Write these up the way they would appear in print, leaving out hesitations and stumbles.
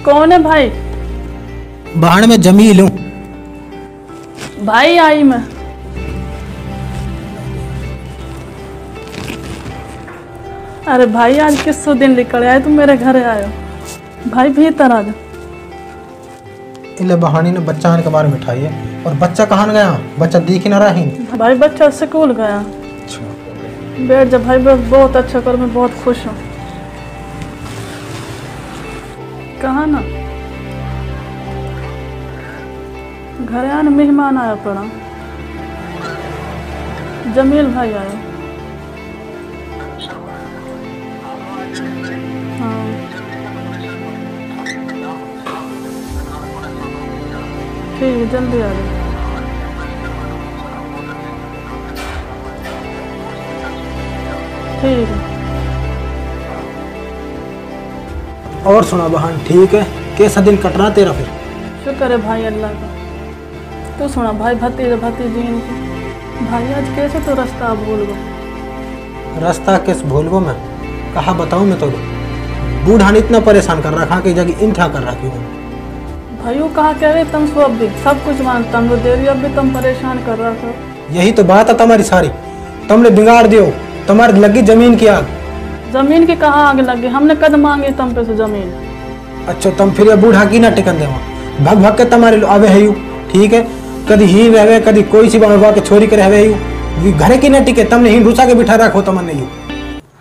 कौन है भाई? बाहर में जमील हूँ। भाई आई मैं। अरे भाई आज किस दिन निकल आए तुम मेरे घर आयो? भाई भीतर आ जा। इले बहानी ने बच्चा के बारे में मिठाई है। और बच्चा कहाँ गया? बच्चा दिख ही ना रहा ही। भाई बच्चा स्कूल गया। बैठ जा भाई, बस बहुत अच्छा कर, मैं बहुत खुश हूँ। कहाँ ना घर आने मेहमान आया पड़ा। जमील भाई आया। हाँ ठीक है, जल्दी आ जाओ। ठीक है। और सुना बहन, ठीक है? कैसा दिन कट रहा तेरा फिर? शुक्र है भाई अल्लाह का। तू सुना भाई, भतीजा भतीजी इनकी। भाई आज कैसे तो रास्ता भूल गो? रास्ता कैसे भूल गो मैं? कहा बताऊँ मैं तो? बूढ़ा ने इतना परेशान कर रखा कि जगह इंठा कर रखी हूँ। भाई वो कहा कह रहे तुम सो, अब भी सब कुछ मानता हूँ, दे रही, अब भी तुम परेशान कर रहा था। यही तो बात है तुम्हारी सारी। तुमने बिगाड़ दियो। तुम्हारी लगी जमीन की आग। जमीन की कहाँ आग लगी? हमने कद मांगी तुम पे से जमीन। अच्छा तुम फिर ये बूढ़ा की ना टिकन देवा। भग भग के तुम्हारे आवे है यू, ठीक है? कभी ही रहे, कभी कोई सी बाबा के छोरी के रहे यू, घरे की ना टिके। तुमने ही रुसा के बिठा रखो तुमने यू।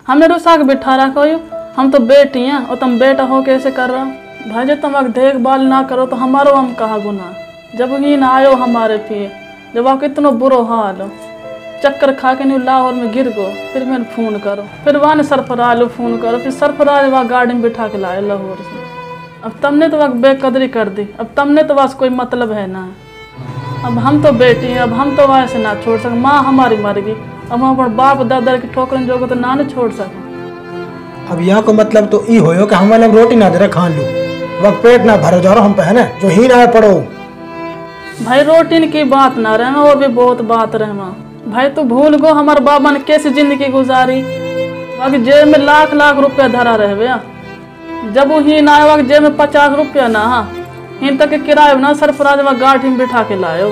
हमने रुसा के बिठा रखो यू? हम तो बेटी हैं और तुम बेटा हो कैसे कर रहा? भाई जब तुम देखभाल ना करो तो हमारो हम कहा गुना? जब ही ना आयो हमारे पिए, जब आप कितना बुरो हाल हो, चक्कर खा के नहीं लाहौर में गिर गो, फिर मैंने फ़ोन करो, फिर वहाँ ने सरफराज लो फ़ोन करो, फिर सरफराज वहाँ गाड़ी में बिठा के लाए लाहौर से। अब तुमने तो वहाँ बेकदरी कर दी। अब तुमने तो बस कोई मतलब है ना। अब हम तो बेटी हैं, अब हम तो वहाँ से ना छोड़ सकें। माँ हमारी मर गई, अब हम अपने बाप दादा की ठोकरन जो तो ना छोड़ सकें। अब यहाँ को मतलब तो ई हो कि हम वाले रोटी ना दे रहे खान लो, वक्त पेट ना भरो जा रहा हम पे है ना, जो ही ना पड़ो। भाई रोटी की बात ना रहे, वो भी बहुत बात रहे। भाई तू भूल गो हमारे बाबा ने कैसी जिंदगी गुजारी। वक्त जेब में लाख लाख रुपया धरा रहे भैया। जब वो ही ना आए वक्त जेब में 50 रुपया ना, हाँ हिन तक के किराए ना सरफराज वह गाड़ी में बिठा के लाए।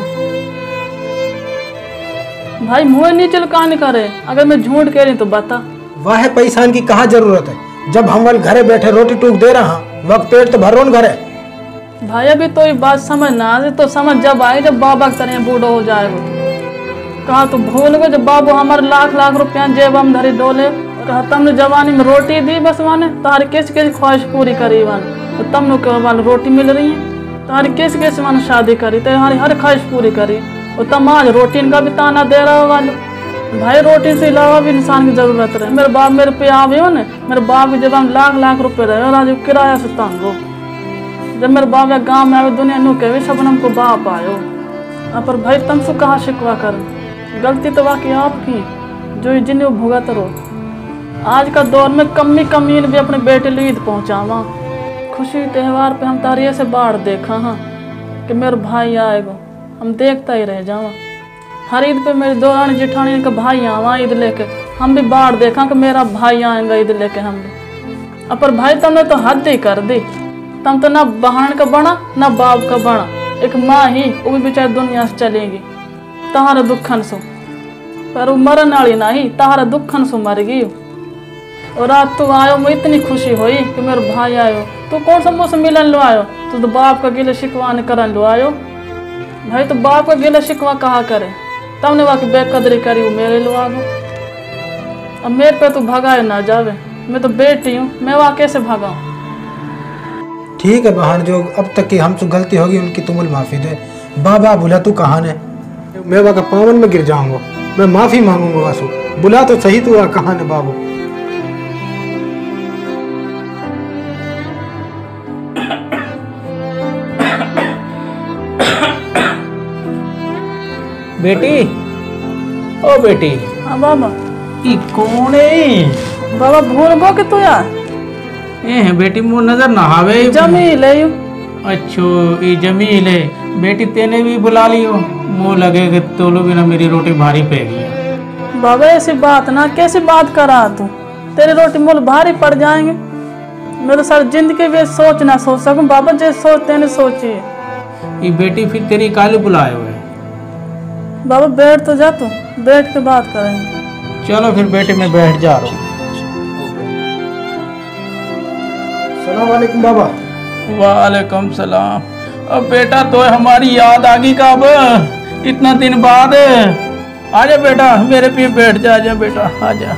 भाई मुँह नीचे कान करे, अगर मैं झूठ कह रही तो बता। वाह पैसा की कहाँ जरूरत है? जब हम वाले घरे बैठे रोटी टूक दे रहा, वक्त पेट तो भरो न घरे। भाई अभी तो ये बात समझ ना आ, तो समझ जब आए जब बाबा की तरह बूढ़ो हो जाएगा। कहा तो भूल गए जब बाबू हमारे लाख लाख रुपया जेब हम धरी डोले। कहा तुमने जवानी में रोटी दी बस माने, तारी किस किस ख्वाहिश पूरी करी वन, तो तुमने केवल रोटी मिल रही है। तारी किस किस मन शादी करी, तुम्हारी हर ख्वाहिश पूरी करी, और तुम आज रोटी का भी ताना दे रहे हो वाले। भाई रोटी से अलावा भी इंसान की जरूरत रहे। मेरे बाप मेरे पे आवे हो न, मेरे बाप की जब हम लाख लाख रुपए रहे और आज किराया से तंग हो। जब मेरे बाप गाँव में आवे दुनिया नु कहे सबनम को बाप आयो। पर भाई तुमसे कहाँ शिकवा कर, गलती तो वाकई आपकी, जो जिन्हें भुगत रहो। आज का दौर में कमी कमीन भी अपने बेटे लिए ईद पहुँचावा। खुशी त्यौहार पे हम तारिये से बाढ़ देखा हाँ कि मेरे भाई आएगा, हम देखता ही रह जावा। हर ईद पे मेरी दौरानी जिठानी का भाई आवा ईद लेके, हम भी बाढ़ देखा कि मेरा भाई आएगा ईद लेके हम भी। पर भाई तुमने तो हद ही कर दी। तुम तो ना बहन का बना ना बाप का बना, एक माँ ही, वो भी बेचारी दुनिया से चलेगी तहारा दुखन सो। पर वो मरन वाली नहीं, तहारा दुखन सो मर गई। और रात तू आयो मुझे इतनी खुशी हुई कि मेरे भाई आयो। तू कौन सा मुझसे मिलन लो आयो? तू तो बाप का गिले शिकवा ने करन लो आयो। भाई तो बाप का गिला शिकवा कहा करे? तुमने वहाँ की बेकदरी करी, वो मेरे लो आ गो। अब मेरे पे तो भगाए ना जावे, मैं तो बेटी हूँ, मैं वहाँ कैसे भगाऊँ? ठीक है बहन, जो अब तक की हमसे गलती होगी उनकी तुमुल माफी दे। बाबा बुला तू कहाँ ने? मैं वहाँ का पावन में गिर जाऊंगा, मैं माफी मांगूंगा वासु। बुला तो सही तू कहाँ ने बाबू। बेटी, ओ बेटी। हाँ बाबा। ई कौन है? बाबा भूल गो कि तू यार? ए बेटी मुँह नजर ना आवे। जमील है। अच्छो ये जमील है। बेटी तेने भी बुला लियो, मुँह लगे कि तोलो बिना मेरी रोटी भारी पे गई। बाबा ऐसी बात ना, कैसी बात करा तू? तेरी रोटी मुँह भारी पड़ जाएंगे। मैं तो सर जिंदगी में सोच ना सोच सकूं बाबा, जे सोचते ने सोची। ये बेटी फिर तेरी काले बुलाए हुए। बाबा बैठ तो जा, तू बैठ के बात करेंगे। चलो फिर बेटे मैं बैठ जा रहा हूँ। सलाम वालेकुम बाबा। वालेकुम सलाम। अब बेटा तो हमारी याद आ गई कब, इतना दिन बाद। आजा बेटा मेरे पे बैठ जा, आजा बेटा आजा।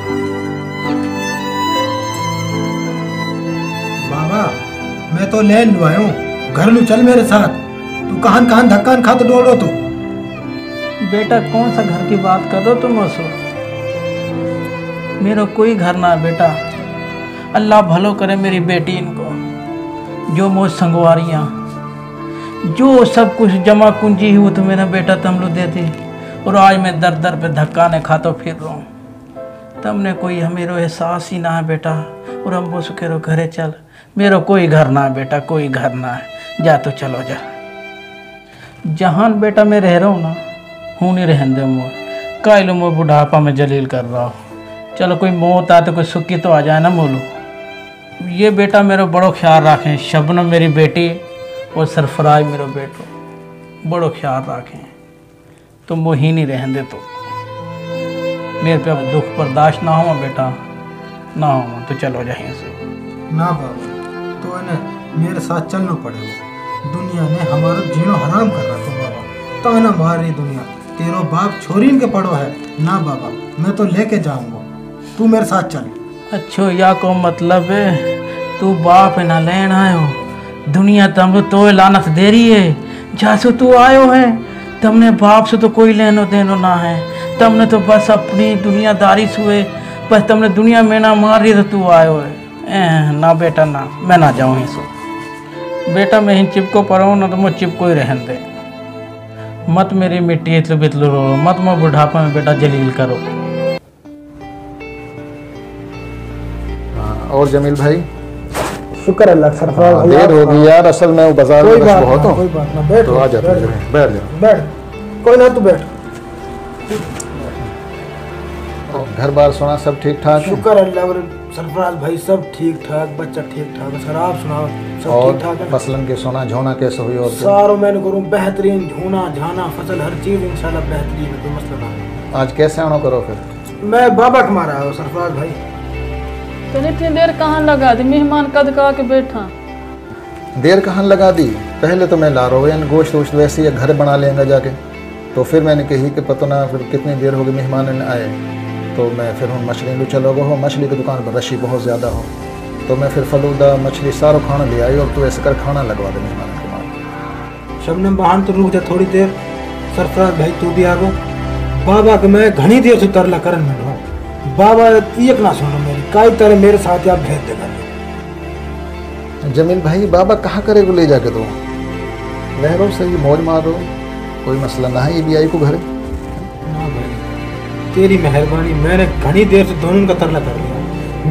बाबा मैं तो लैन लुआया हूँ, घर लू चल मेरे साथ। तू कहां कहां धक्का खा तो डोलो तो। बेटा कौन सा घर की बात कर रहे हो तुम? असो मेरा कोई घर ना है बेटा। अल्लाह भलो करे मेरी बेटी इनको, जो मुझ संगवारियाँ जो सब कुछ जमा कुंजी ही वो तो मेरा बेटा तम लोग देते। और आज मैं दर दर पे धक्का ने खाता फिर रहा हूँ। तमने कोई मेरा एहसास ही ना है बेटा। और हम वो कह रहे घरे चल, मेरा कोई घर ना है बेटा, कोई घर ना है। जा तो चलो जा। जहान बेटा मैं रह रहा हूँ ना, हूँ नहीं रहन दे मोह का लो मोह बुढ़ापा में जलील कर रहा हूँ। चलो कोई मौत आए तो कोई सुखी तो आ जाए ना मोलू। ये बेटा मेरा बड़ो ख्याल रखें, शबनम मेरी बेटी और सरफराज मेरा बेटो बड़ो ख्याल रखें। तो मोह ही नहीं रहन दे तो मेरे पे अब दुख बर्दाश्त ना हो बेटा, ना हो तो चलो जाए से। ना बाबा तो इन्हें मेरे साथ चलना पड़ेगा। दुनिया ने हमारा जीना हराम कर रखा बाबा, ताना मार रही दुनिया। तेरो बाप छोरीन के पड़ो है ना बाबा, मैं तो लेके जाऊंगा, तू मेरे साथ चल। अच्छो या को मतलब है तू बाप ना लेन आयो, दुनिया तम तो लानत दे रही है। जैसे तू आयो है तमने बाप से तो कोई लेनो देनो ना है। तमने तो बस अपनी दुनियादारी से बस तमने दुनिया में ना मार रही तो तू आयो है। ना बेटा ना, मैं ना जाऊँ ही सो बेटा। मैं ही चिपको पड़ाऊँ ना तो मैं चिपको ही रहन दे। मत मेरी मिट्टी इतलो बितलो रो, मत मैं बुढ़ापा में बेटा जलील करो। और जमील भाई शुक्र अल्लाह सरफराज। देर हो गई यार, असल में वो बाजार में बहुत हूँ। कोई बात ना, बैठ तो आ जा, बैठ जा। बैठ, कोई ना तू बैठ। घर बार सुना सब ठीक ठाक है? शुक्र अल्लाह सरफराज भाई, सब ठीक ठाक, बच्चा ठीक ठाक है। सर आप सुनाओ सब और ठीक ठाक है? फसलन के सोना झोना कैसे हुई? और सारो मैंने करूँ बेहतरीन, झोना झाना फसल हर चीज इंशाल्लाह बेहतरीन है, कोई मसला ना। आज कैसे आना करो फिर? मैं बाबा के मारा आया सरफराज भाई। तो इतनी देर कहाँ लगा दी? मेहमान कद का के बैठा। देर कहाँ लगा दी? पहले तो मैं ला रहा हूँ गोश्त वोश्त वैसे ही घर बना लेंगे जाके। तो फिर मैंने कही कि पता ना फिर कितनी देर हो गई मेहमान आए। तो मैं फिर हम मछली लू चलो गो हो, मछली की दुकान पर रशी बहुत ज़्यादा हो। तो मैं फिर फलूदा मछली सारो खाना ले आई और तू ऐसे कर खाना लगवा दे मेहमान के बाद। शबनम बहान तो रुक जा थोड़ी देर। सरफराज भाई तू भी आगो। बाबा के मैं घनी देर से तरला करन में हूँ। बाबा एक ना सुनो मेरी, काई तरह मेरे साथ आप भेज देगा। जमील भाई बाबा कहाँ करेगो ले जाके? तो रह रो सही, मौज मारो, कोई मसला ना है। ये भी आई को घर ना भाई, तेरी मेहरबानी। मैंने घनी देर से दोनों का तरला कर लिया,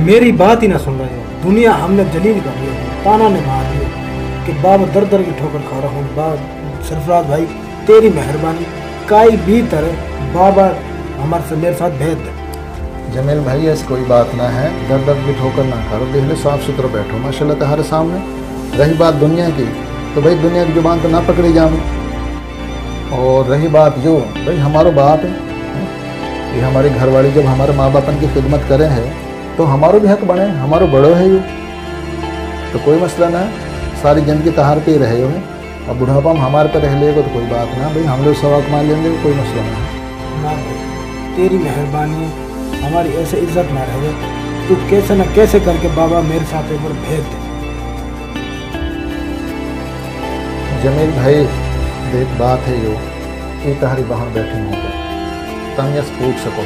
मेरी बात ही ना सुन रहे हो। दुनिया हमने जलील कर लिया, ताना ने मार दिया कि बाबा दर दर की ठोकर खा रहा हूँ। सरफराज भाई तेरी मेहरबानी, काई भी तरह बाबा हमारे से मेरे साथ भेज दे। जमील भाई ऐसी कोई बात ना है, दर दर भी ठोकर ना करो, देख लो साफ सुथरा बैठो माशाल्लाह तुम्हारे सामने। रही बात दुनिया की, तो भाई दुनिया की जुबान तो ना पकड़ी जाओ। और रही बात जो भाई हमारो बाप है, ये हमारे घरवाली जब हमारे माँ बापन की खिदमत करें हैं तो हमारो भी हक बने, हमारो बड़ो है ये। तो कोई मसला ना है, सारी जिंदगी तहार पे ही रहे हो। अब बुढ़ापा में हमारे पे रह लेगा तो कोई बात ना, भाई हम लोग सवाक मान लेंगे, कोई मसला ना है। ना भाई तेरी मेहरबानी, हमारी ऐसे इज्जत ना रहे। तू कैसे न कैसे करके बाबा मेरे साथ एक बार भेज दे। जमील भाई देख बात है यो, ये तुम्हारी बहन बैठी होंगे, तुम यस पूछ सको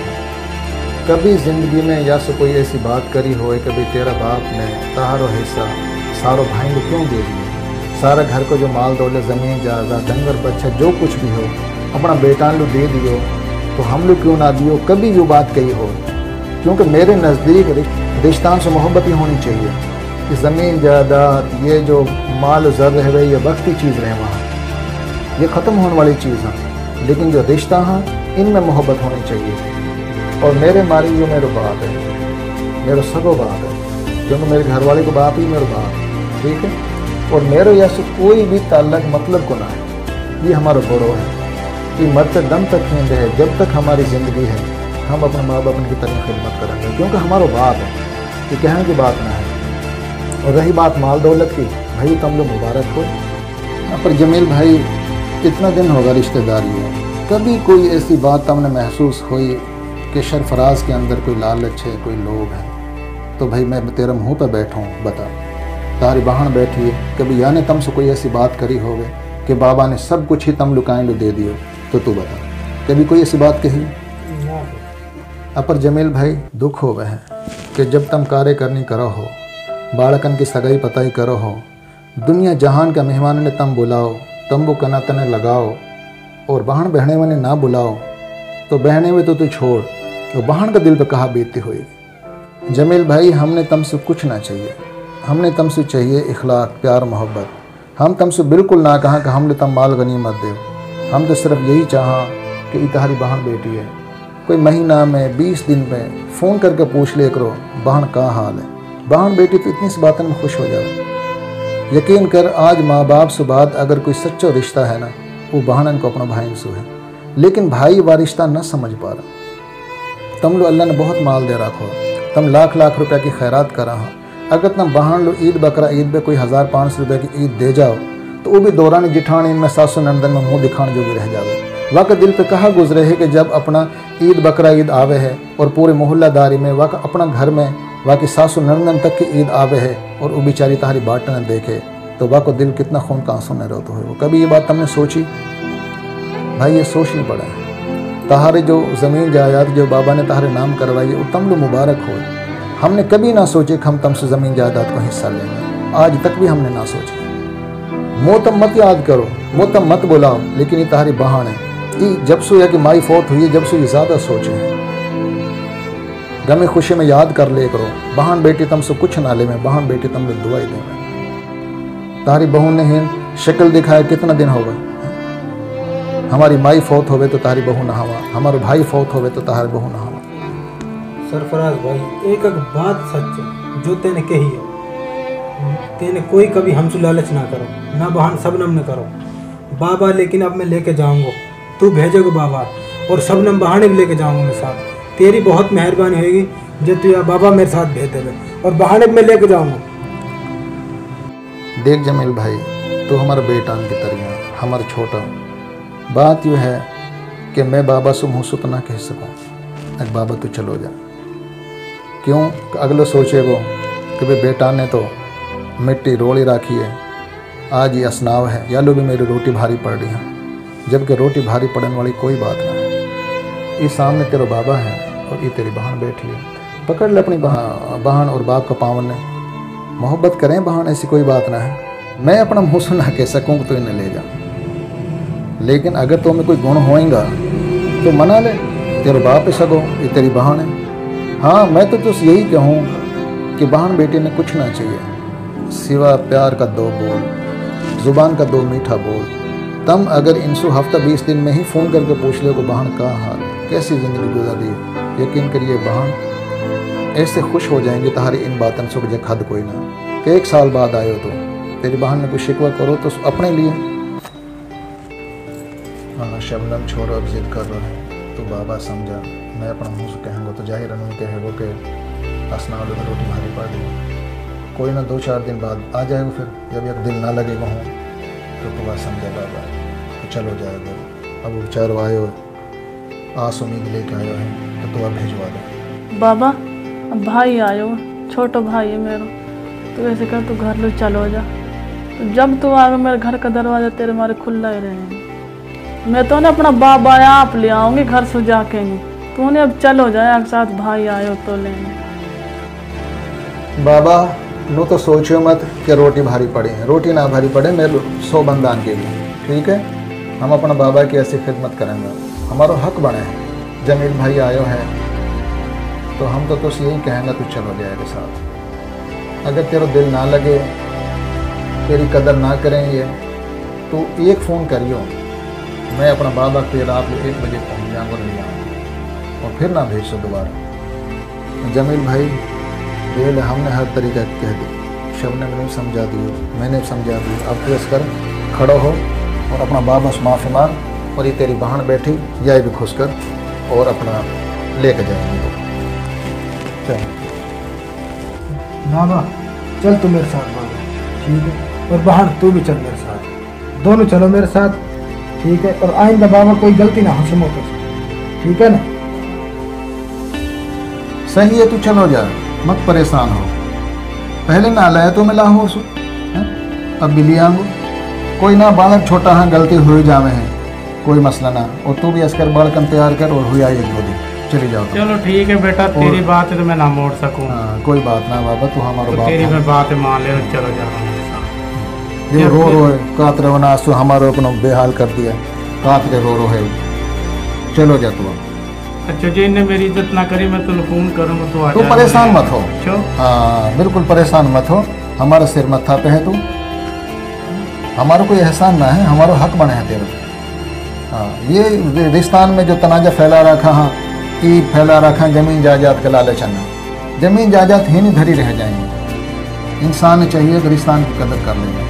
कभी ज़िंदगी में या से कोई ऐसी बात करी हो कि भाई तेरा बाप ने तारो हिस्सा सारो भाई को क्यों दे दिए? सारा घर को जो माल दौलत ज़मीन जायदाद डंगर बच्चा जो कुछ भी हो अपना बेटा लो दे दियो, तो हम लोग क्यों ना दियो? कभी यो बात कही हो? क्योंकि मेरे नज़दीक रिश्तान से मोहब्बत ही होनी चाहिए। कि ज़मीन जायदाद ये जो माल ज़र रहे ये वक्ती चीज़ रहे, वहाँ ये ख़त्म होने वाली चीज़ है, लेकिन जो रिश्ता है इनमें मोहब्बत होनी चाहिए। और मेरे मारी जो मेरे बाप है, मेरा सगो बाप है, क्योंकि मेरे घर वाले को बाप ही मेरे बाप, ठीक है। और मेरे यस कोई भी ताल्लुक मतलब को ना है, ये हमारा बड़ो है, ये मरते दम तक हिंद है। जब तक हमारी ज़िंदगी है हम अपने माँ बाप की तरह खिदमत करेंगे, क्योंकि हमारा बाप है, ये कहने की बात ना है। और रही बात माल दौलत की, भाई तुम लोग मुबारक हो। पर जमील भाई इतना दिन होगा रिश्तेदारी है, कभी कोई ऐसी बात हमने महसूस हुई कि सरफराज के अंदर कोई लालच है, कोई लोभ है? तो भाई मैं तेरे मुँह पर बैठा हूँ, बता। तारी बहन बैठी है, कभी यानी तुमसे कोई ऐसी बात करी होवे कि बाबा ने सब कुछ ही तम लुकाएं लो दे दियो? तो तू बता, कभी कोई ऐसी बात कही? अपर जमील भाई दुख हो वह कि जब तुम कार्य करनी करो हो, बालकन की सगाई पताई करो हो, दुनिया जहान का मेहमान ने तम बुलाओ, तंबू कना तने लगाओ, और बहन बहने वाले ना बुलाओ तो बहने में तो तू छोड़, तो बहन का दिल पे कहाँ बीतती हुई। जमील भाई हमने तुमसे कुछ ना चाहिए, हमने तुमसे चाहिए इखलाक, प्यार, मोहब्बत। हम तुमसे बिल्कुल ना कहा कि हमने तुम माल गनीमत दे, हम तो सिर्फ यही चाहा कि तुम्हारी बहन बेटी है, कोई महीना में 20 दिन में फ़ोन करके पूछ ले करो बहन का हाल है। बहन बेटी तो इतनी सी बातों में खुश हो जाए। यकीन कर आज माँ बाप से बाद अगर कोई सच्चा रिश्ता है ना, वो बहन को अपना भाई से है, लेकिन भाई वह रिश्ता न समझ पा रहा। तुम लो अल्लाह ने बहुत माल दे रखो, तुम लाख लाख रुपया की खैरात करा हो, अगर तुम बहन लो ईद बकरा ईद पे कोई 1000-500 रुपये की ईद दे जाओ तो वो भी दौरान जिठानी में सासू नंदन में मुँह दिखाने जो भी रह जावे। वाक़ दिल पे कहा गुजरे है कि जब अपना ईद बकरा ईद आवे है और पूरे मोहल्लादारी में वाक़ अपना घर में वाक़ सासू नंदन तक की ईद आवे है और वो बेचारी तारी बाट न देखे तो वाक़ दिल कितना खून का आंसू न रोते हो। कभी ये बात तुमने सोची? भाई ये सोचनी पड़ा है। तहारे जो ज़मीन जायदाद जो बाबा ने तहारे नाम करवाई है वो तुम लोग मुबारक हो। हमने कभी ना सोचे कि हम तुमसे ज़मीन जायदाद को हिस्सा लेंगे, आज तक भी हमने ना सोचे। मोतम मत याद करो, मोतम मत बुलाओ, लेकिन ये तहारी बहन है, ये जब से है कि माई फौत हुई है जब से ये ज़्यादा सोचे हैं। गमे खुशी में याद कर ले करो, बहन बेटी तुमसे कुछ ना ले में, बहन बेटी तुम लोग दुआई दे में। तारी बहू ने ही शक्ल दिखाया कितना दिन होगा। हमारी माई फौत होवे तो तारी बहू नहावा, हमारे भाई फौत होवे तो तारी बहू नहावा। सरफराज भाई एक बात सच है जो तेने कही है, तेने कोई कभी हमसे लालच ना करो, ना बहन सबनम न करो बाबा, लेकिन अब मैं लेके जाऊंगा, तू भेजोगे बाबा और सबनम बहाने भी लेके जाऊंगा मेरे साथ। तेरी बहुत मेहरबानी होगी जब तू या बाबा मेरे साथ भेज देवे और बहाने भी मैं लेके जाऊंगा। देख जमील भाई, तो हमारा बेटान की तरह हमारा छोटा, बात यूँ है कि मैं बाबा से मुँह सुत ना कह सकूँ, अरे बाबा तू चलो जा। क्यों? अगले सोचे वो कि भाई बेटा ने तो मिट्टी रोड़ी राखी है, आज ये असनाव है, या लो भी मेरी रोटी भारी पड़ रही है, जबकि रोटी भारी पड़ने वाली कोई बात ना है। ये सामने तेरा बाबा है और ये तेरी बहन बैठी है, पकड़ ले अपनी बहन और बाप का पावन ने, मोहब्बत करें बहन, ऐसी कोई बात ना है। मैं अपना मुँह से ना कह सकूँ तो इन्हें ले जा, लेकिन अगर तो में कोई गुण होएगा तो मना ले, तेरे बाप पे सगो, ये तेरी बहन है। हाँ मैं तो तुझसे यही कहूँ कि बहन बेटी ने कुछ ना चाहिए सिवा प्यार का 2 बोल, ज़ुबान का 2 मीठा बोल। तुम अगर इनसे हफ्ता 20 दिन में ही फ़ोन करके पूछ ले को बहन का हाल है, कैसी ज़िंदगी गुजारी, यकीन करिए बहन ऐसे खुश हो जाएंगे तुम्हारी इन बातों से जब हद कोई ना कि 1 साल बाद आए हो तो तेरी बहन ने कोई शिकवा करो तो अपने लिए। हाँ शबनम छोड़ो, अब जिद कर रहा है तो बाबा समझा, मैं अपना मुँह से कहूँगा तो जाहिर नहीं कहेगा कि असनाल में रोटी भारी पड़ गई। कोई ना 2-4 दिन बाद आ जाएगा, फिर जब एक दिल ना लगेगा हूँ तो बात समझे बाबा तो चलो जाएगा। अब वो बेचारो आयो आस उम्मीद लेके आयो है तो तुम्हें भेजवा दो। बाबा अब भाई आयो, छोटा भाई है मेरा, तो ऐसे कर तू घर लो चलो जा, तो जब तू आगे मेरे घर का दरवाज़ा तेरे मारे खुला ही रहेगा। मैं तो ना अपना बाबा आप ले आऊँगी घर से जाके, तूने अब चलो जाए साथ, भाई आयो तो लेंगे। बाबा नो तो सोचो मत कि रोटी भारी पड़ी है, रोटी ना भारी पड़े मैं 100 बंदान के लिए, ठीक है। हम अपना बाबा की ऐसी खिदमत करेंगे, हमारा हक बने है। जमील भाई आयो है तो हम तो तुझसे यही कहेंगे तू चलो जाएगा साथ। अगर तेरा दिल ना लगे, तेरी कदर ना करेंगे तो एक फ़ोन करियो, मैं अपना बाबा के रात 1 बजे पहुँच जाऊँगा, ले आऊँगा और फिर ना भेज सो दोबारा। जमील भाई ये ले हमने हर तरीका कह दी, शबनम ने समझा दियो, मैंने समझा दियो। अब तू इस कर खड़ो हो और अपना बाबा से माफ़ी मांग, और ये तेरी बहन बैठी यह भी खुश कर और अपना लेके जाएंगे तो चल। बाबा चल तू मेरे साथ बाबा, ठीक है, और बहन तू भी चल मेरे साथ, दोनों चलो मेरे साथ, ठीक है। और आइंदा बाबा कोई गलती ना हो सुनो तो, ठीक है ना? सही है, तू चलो जा, मत परेशान हो। पहले ना लाया तो मैं लाहौर सु, अब भी लिया आऊँ, कोई ना, बालक छोटा हाँ, गलती हुई जावे हैं, कोई मसला ना। और तू भी असकर बड़कन तैयार कर और हुआ एक दो दिन चली जाओ। चलो ठीक है बेटा, तेरी बात है तो मैं ना मोड़ सकूँ। हाँ कोई बात ना बाबा, तू हमारा तो बाप तेरी है। मैं बात मान ले, चलो जा रहा हूँ। ये रो रो है कात रवना सो हमारो अपनो बेहाल कर दिया, कात के रो है। चलो जा तू। अच्छा जी, इनने मेरी इज्जत ना करी, मैं तुम फोन करूँगा तो आ तू जाना। परेशान मत हो। चलो हाँ बिल्कुल परेशान मत हो, हमारा सिर मत्था पे है तू, हमारा कोई एहसान ना है, हमारा हक बने है तेरे। हाँ ये रिश्तान में जो तनाजा फैला रखा, हाँ ई फैला रखा जमीन जायदाद का लालचन, जमीन जायदाद ही नहीं धरी रह जाएंगे। इंसान चाहिए कि रिश्तान की कदर कर लेगा।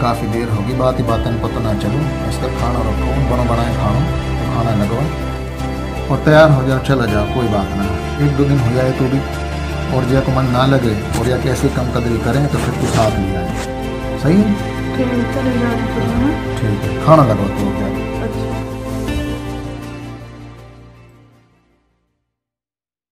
काफ़ी देर होगी, बात ही बातन पता ना चलो। इसका खाना रखो, बड़ा बनाए खाना लगवा और तैयार हो जाओ, चला जाओ, कोई बात ना है। एक दो दिन हो जाए तो भी, और जो को मन ना लगे और या कैसे कम कदरी करें तो फिर तू साथ ले आए। सही है, ठीक है, चले जाओ। ठीक है, खाना लगवा तो हो जाए।